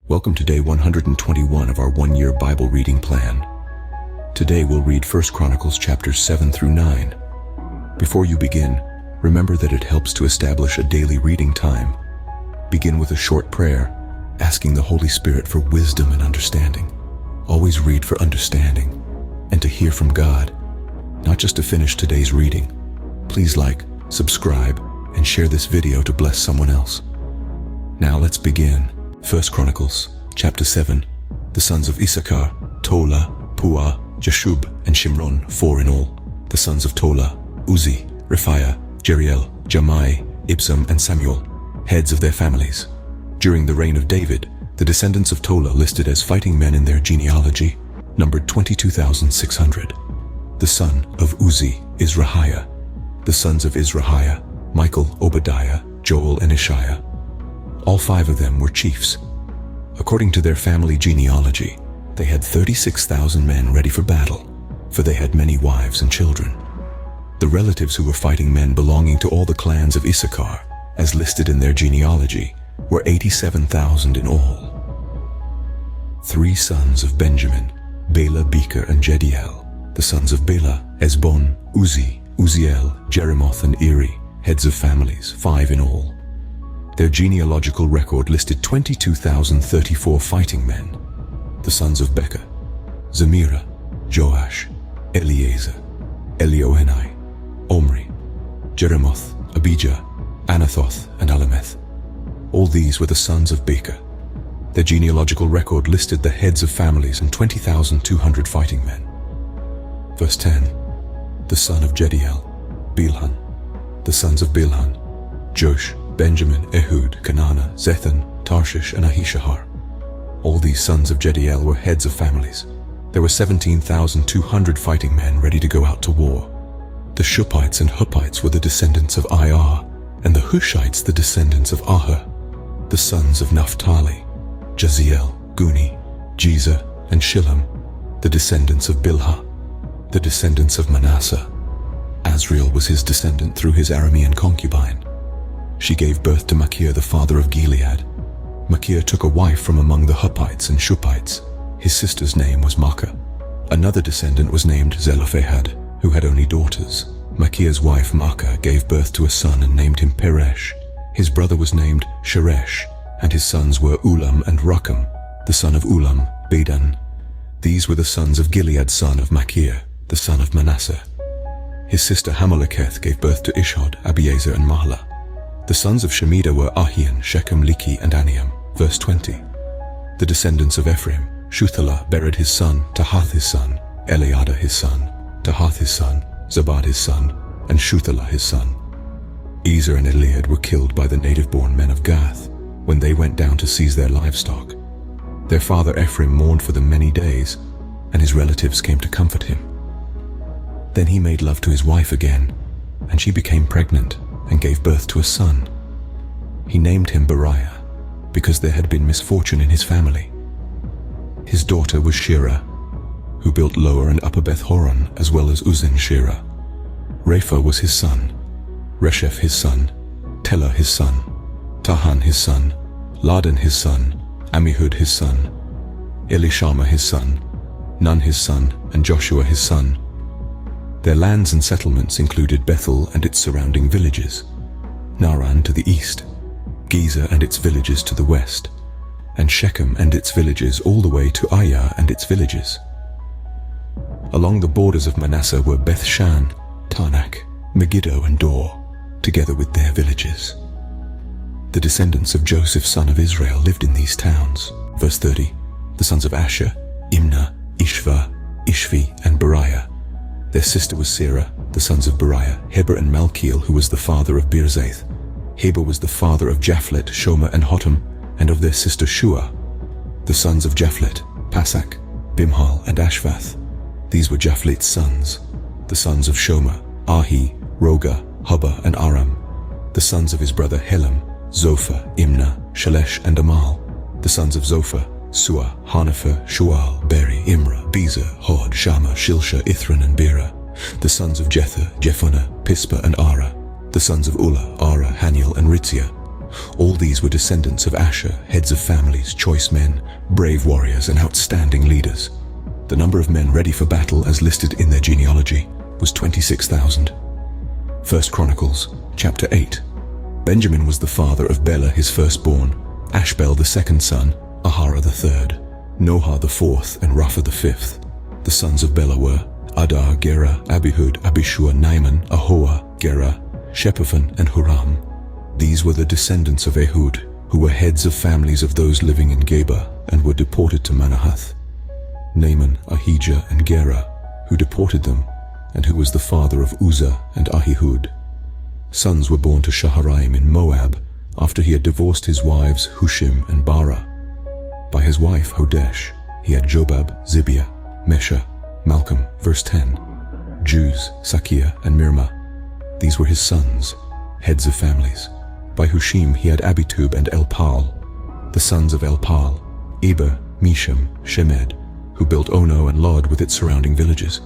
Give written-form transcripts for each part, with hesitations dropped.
Welcome to day 121 of our one-year Bible reading plan. Today we'll read 1 Chronicles chapters 7 through 9. Before you begin, remember that it helps to establish a daily reading time. Begin with a short prayer, asking the Holy Spirit for wisdom and understanding. Always read for understanding and to hear from God, not just to finish today's reading. Please like, subscribe, and share this video to bless someone else. Now let's begin. 1 Chronicles, chapter 7. The sons of Issachar, Tola, Puah, Jashub, and Shimron, 4 in all. The sons of Tola, Uzi, Rephaiah, Jeriel, Jamai, Ibsam, and Samuel, heads of their families. During the reign of David, the descendants of Tola listed as fighting men in their genealogy numbered 22,600. The son of Uzi, Izrahiah. The sons of Izrahiah, Michael, Obadiah, Joel, and Ishiah. All 5 of them were chiefs. According to their family genealogy, they had 36,000 men ready for battle, for they had many wives and children. The relatives who were fighting men belonging to all the clans of Issachar, as listed in their genealogy, were 87,000 in all. 3 sons of Benjamin, Bela, Becher, and Jediel. The sons of Bela, Esbon, Uzi, Uziel, Jeremoth, and Eri, heads of families, 5 in all. Their genealogical record listed 22,034 fighting men. The sons of Becher, Zemira, Joash, Eliezer, Elioenai, Omri, Jeremoth, Abijah, Anathoth, and Alameth. All these were the sons of Becher. Their genealogical record listed the heads of families and 20,200 fighting men. Verse 10. The son of Jediel, Bilhan. The sons of Bilhan, Josh, Benjamin, Ehud, Kenana, Zethan, Tarshish, and Ahishahar. All these sons of Jediel were heads of families. There were 17,200 fighting men ready to go out to war. The Shuppites and Huppites were the descendants of Iar, and the Hushites the descendants of Ahah. The sons of Naphtali, Jaziel, Guni, Jezer, and Shillem, the descendants of Bilhah. The descendants of Manasseh, Azriel was his descendant through his Aramean concubine. She gave birth to Machir, the father of Gilead. Machir took a wife from among the Huppites and Shuppites. His sister's name was Maacah. Another descendant was named Zelophehad, who had only daughters. Machir's wife Maacah gave birth to a son and named him Peresh. His brother was named Sheresh, and his sons were Ulam and Rakem. The son of Ulam, Bedan. These were the sons of Gilead, son of Machir, the son of Manasseh. His sister Hamaleketh gave birth to Ishhod, Abiezer, and Mahlah. The sons of Shemida were Ahian, Shechem, Liki, and Aniam. Verse 20. The descendants of Ephraim, Shuthelah, Bered his son, Tahath his son, Eliada his son, Tahath his son, Zabad his son, and Shuthelah his son. Ezer and Eliad were killed by the native-born men of Gath when they went down to seize their livestock. Their father Ephraim mourned for them many days, and his relatives came to comfort him. Then he made love to his wife again, and she became pregnant and gave birth to a son. He named him Beriah, because there had been misfortune in his family. His daughter was Shirah, who built Lower and Upper Beth Horon, as well as Uzin Shirah. Rapha was his son, Resheph his son, Telah his son, Tahan his son, Ladan his son, Ammihud his son, Elishama his son, Nun his son, and Joshua his son. Their lands and settlements included Bethel and its surrounding villages, Naran to the east, Gezer and its villages to the west, and Shechem and its villages all the way to Aiah and its villages. Along the borders of Manasseh were Beth-shan, Taanach, Megiddo, and Dor, together with their villages. The descendants of Joseph, son of Israel, lived in these towns. Verse 30. The sons of Asher, Imnah, Ishva, Ishvi, and Beriah. Their sister was Serah. The sons of Beriah, Heber and Malkiel, who was the father of Birzaith. Heber was the father of Japhlet, Shomer, and Hotam, and of their sister Shua. The sons of Japhlet, Pasak, Bimhal, and Ashvath. These were Japhlet's sons. The sons of Shomer, Ahi, Roga, Hubba, and Aram. The sons of his brother Helam, Zophah, Imnah, Shalesh, and Amal. The sons of Zophah, Sua, Hanifer, Shual, Beri, Imra, Bezer, Hod, Shammah, Shilsha, Ithran, and Bera. The sons of Jether, Jephunneh, Pispa, and Ara. The sons of Ulla, Ara, Haniel, and Ritzia. All these were descendants of Asher, heads of families, choice men, brave warriors, and outstanding leaders. The number of men ready for battle as listed in their genealogy was 26,000. 1 Chronicles, chapter 8. Benjamin was the father of Bela his firstborn, Ashbel the second son, Ahara the third, Noha the fourth, and Rapha the fifth. The sons of Bela were Adar, Gera, Abihud, Abishua, Naaman, Ahoa, Gera, Shephaphan, and Huram. These were the descendants of Ehud, who were heads of families of those living in Geba and were deported to Manahath. Naaman, Ahijah, and Gera, who deported them, and who was the father of Uzzah and Ahihud. Sons were born to Shaharaim in Moab, after he had divorced his wives Hushim and Bara. By his wife Hodesh, he had Jobab, Zibiah, Mesha, Malcolm, verse 10, Jews, Sakia, and Mirma. These were his sons, heads of families. By Hushim he had Abitub and Elpal. The sons of Elpal, Eber, Misham, Shemed, who built Ono and Lod with its surrounding villages,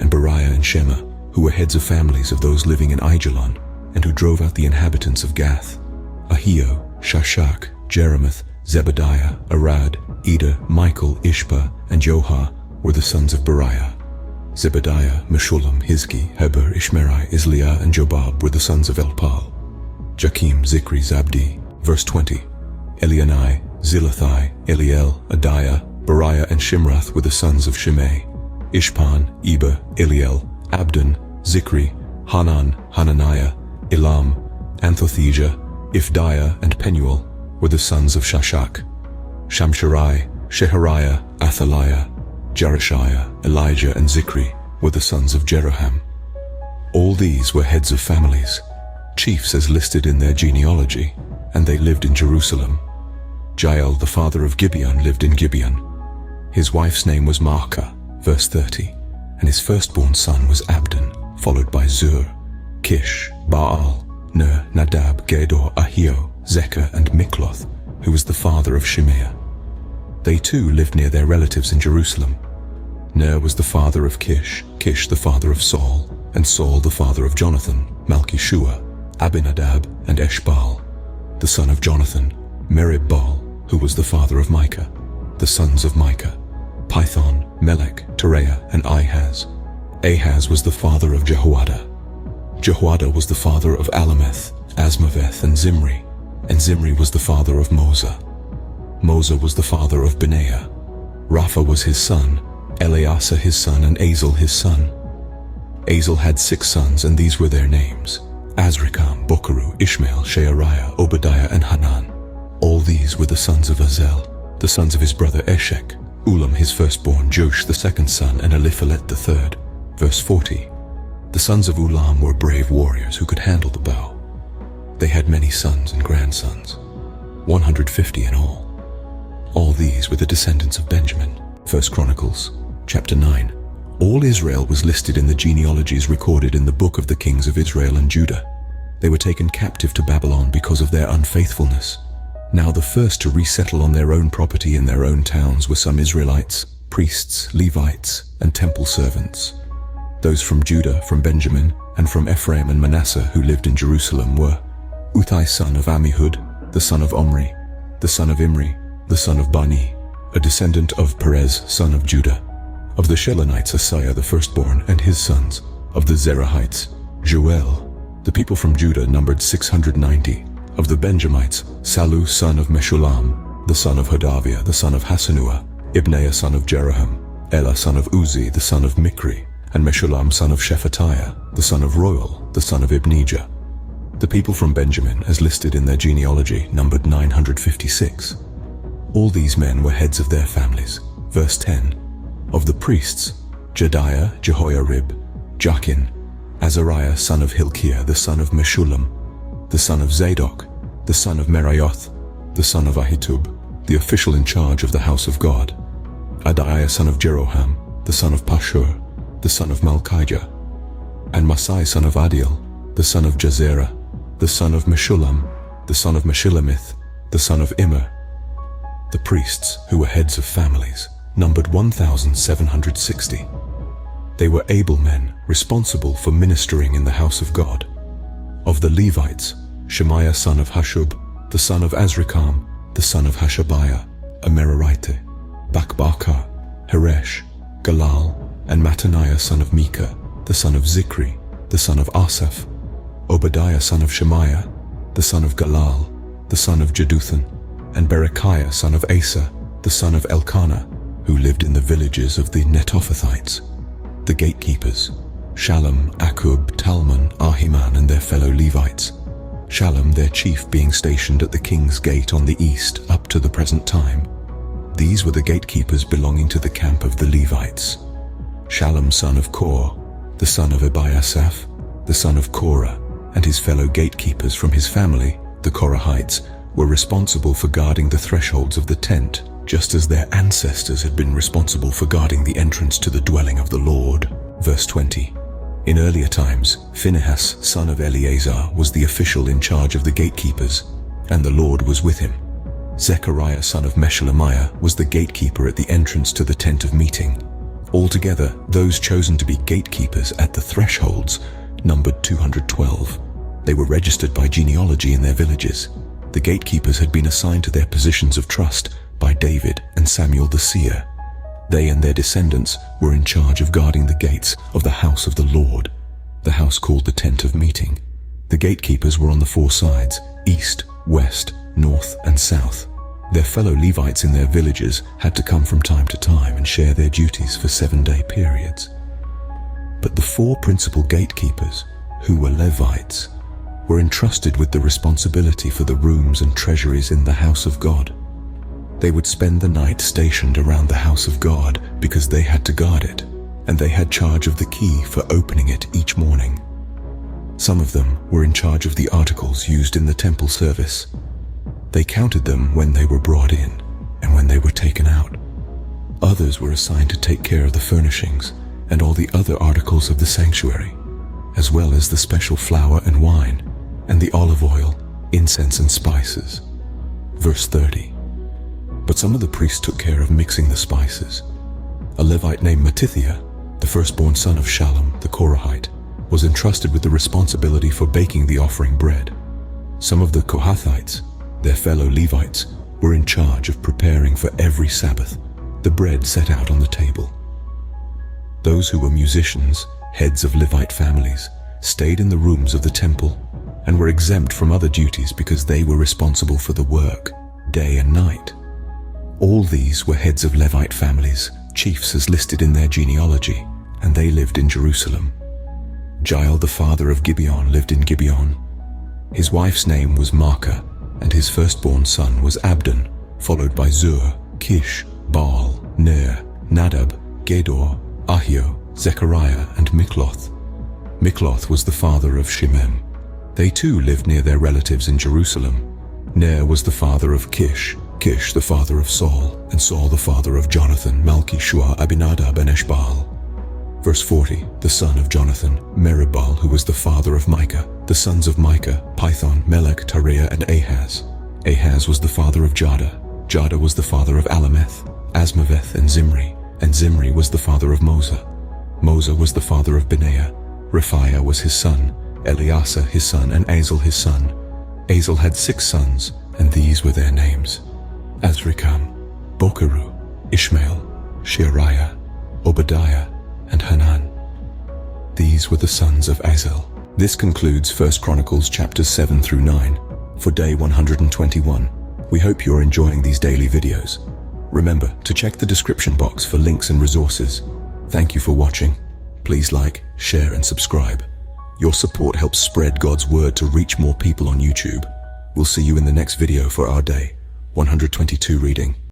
and Beriah and Shema, who were heads of families of those living in Aijalon, and who drove out the inhabitants of Gath. Ahio, Shashak, Jeremoth, Zebediah, Arad, Eder, Michael, Ishpa, and Johah were the sons of Beriah. Zebediah, Meshullam, Hizki, Heber, Ishmerai, Isliah, and Jobab were the sons of Elpal. Jakim, Zikri, Zabdi, verse 20. Elianai, Zilathai, Eliel, Adiah, Beriah, and Shimrath were the sons of Shimei. Ishpan, Eber, Eliel, Abdon, Zikri, Hanan, Hananiah, Elam, Anthothijah, Ifdiah, and Penuel were the sons of Shashak. Shamsharai, Shehariah, Athaliah, Jereshiah, Elijah, and Zikri were the sons of Jeroham. All these were heads of families, chiefs as listed in their genealogy, and they lived in Jerusalem. Jael, the father of Gibeon, lived in Gibeon. His wife's name was Maacah, verse 30, and his firstborn son was Abdon, followed by Zur, Kish, Baal, Ner, Nadab, Gedor, Ahio, Zechar, and Mikloth, who was the father of Shimeah. They too lived near their relatives in Jerusalem. Ner was the father of Kish, Kish the father of Saul, and Saul the father of Jonathan, Malchishua, Abinadab, and Eshbaal. The son of Jonathan, Merib-Baal, who was the father of Micah. The sons of Micah, Python, Melech, Tereah, and Ahaz. Ahaz was the father of Jehoiada. Jehoiada was the father of Alameth, Asmaveth, and Zimri was the father of Moza. Moza was the father of Benaiah. Rapha was his son, Eleazar his son, and Azel his son. Azel had 6 sons, and these were their names: Azrikam, Bokeru, Ishmael, Sheariah, Obadiah, and Hanan. All these were the sons of Azel, the sons of his brother Eshek, Ulam his firstborn, Josh the second son, and Eliphalet the third. Verse 40. The sons of Ulam were brave warriors who could handle the bow. They had many sons and grandsons, 150 in all. All these were the descendants of Benjamin. 1 Chronicles, chapter 9. All Israel was listed in the genealogies recorded in the book of the kings of Israel and Judah. They were taken captive to Babylon because of their unfaithfulness. Now the first to resettle on their own property in their own towns were some Israelites, priests, Levites, and temple servants. Those from Judah, from Benjamin, and from Ephraim and Manasseh who lived in Jerusalem were Uthai son of Ammihud, the son of Omri, the son of Imri, the son of Bani, a descendant of Perez, son of Judah. Of the Shelonites, Asaiah the firstborn and his sons. Of the Zerahites, Joel. The people from Judah numbered 690. Of the Benjamites, Salu son of Meshullam, the son of Hodaviah, the son of Hasanua, Ibneiah son of Jeroham, Elah son of Uzi, the son of Mikri, and Meshullam son of Shephatiah, the son of Roel, the son of Ibnijah. The people from Benjamin, as listed in their genealogy, numbered 956. All these men were heads of their families. Verse 10. Of the priests, Jediah, Jehoiarib, Jachin, Azariah son of Hilkiah, the son of Meshullam, the son of Zadok, the son of Meraioth, the son of Ahitub, the official in charge of the house of God, Adaiah son of Jeroham, the son of Pashur, the son of Malchijah, and Masai son of Adiel, the son of Jazerah, the son of Meshullam, the son of Meshilemith, the son of Immer. The priests, who were heads of families, numbered 1,760. They were able men, responsible for ministering in the house of God. Of the Levites, Shemaiah son of Hashub, the son of Azrikam, the son of Hashabiah, a Merarite, Bakbakar, Heresh, Galal, and Mattaniah son of Micah, the son of Zikri, the son of Asaph, Obadiah son of Shemaiah, the son of Galal, the son of Jeduthun, and Berechiah son of Asa, the son of Elkanah, who lived in the villages of the Netophathites. The gatekeepers, Shallum, Akub, Talmon, Ahiman, and their fellow Levites. Shallum, their chief, being stationed at the king's gate on the east up to the present time. These were the gatekeepers belonging to the camp of the Levites. Shallum son of Kor, the son of Ebiasaph, the son of Korah, and his fellow gatekeepers from his family, the Korahites, were responsible for guarding the thresholds of the tent, just as their ancestors had been responsible for guarding the entrance to the dwelling of the Lord. Verse 20. In earlier times, Phinehas, son of Eleazar, was the official in charge of the gatekeepers, and the Lord was with him. Zechariah, son of Meshelemiah, was the gatekeeper at the entrance to the tent of meeting. Altogether, those chosen to be gatekeepers at the thresholds numbered 212. They were registered by genealogy in their villages. The gatekeepers had been assigned to their positions of trust by David and Samuel the seer. They and their descendants were in charge of guarding the gates of the house of the Lord, the house called the tent of meeting. The gatekeepers were on the four sides, east, west, north, and south. Their fellow Levites in their villages had to come from time to time and share their duties for 7-day periods. But the four principal gatekeepers, who were Levites, were entrusted with the responsibility for the rooms and treasuries in the house of God. They would spend the night stationed around the house of God because they had to guard it, and they had charge of the key for opening it each morning. Some of them were in charge of the articles used in the temple service. They counted them when they were brought in and when they were taken out. Others were assigned to take care of the furnishings and all the other articles of the sanctuary, as well as the special flour and wine, and the olive oil, incense and spices. Verse 30. But some of the priests took care of mixing the spices. A Levite named Mattithiah, the firstborn son of Shallum the Korahite, was entrusted with the responsibility for baking the offering bread. Some of the Kohathites, their fellow Levites, were in charge of preparing for every Sabbath the bread set out on the table. Those who were musicians, heads of Levite families, stayed in the rooms of the temple and were exempt from other duties because they were responsible for the work, day and night. All these were heads of Levite families, chiefs as listed in their genealogy, and they lived in Jerusalem. Jael, the father of Gibeon, lived in Gibeon. His wife's name was Maacah, and his firstborn son was Abdon, followed by Zur, Kish, Baal, Ner, Nadab, Gedor, Ahio, Zechariah, and Mikloth. Mikloth was the father of Shimem. They too lived near their relatives in Jerusalem. Ner was the father of Kish, Kish the father of Saul, and Saul the father of Jonathan, Malchi-Shua, Abinadab, and Eshbaal. Verse 40, the son of Jonathan, Merib-Baal, who was the father of Micah. The sons of Micah, Pithon, Melech, Tariah, and Ahaz. Ahaz was the father of Jada. Jada was the father of Alameth, Asmaveth, and Zimri was the father of Mosa. Mosa was the father of Benaiah. Rephaiah was his son, Eleazar his son, and Azel his son. Azel had 6 sons, and these were their names: Azrikam, Bokeru, Ishmael, Sheariah, Obadiah, and Hanan. These were the sons of Azel. This concludes 1 Chronicles chapters 7 through 9 for day 121. We hope you're enjoying these daily videos. Remember to check the description box for links and resources. Thank you for watching. Please like, share, and subscribe. Your support helps spread God's word to reach more people on YouTube. We'll see you in the next video for our day 122 reading.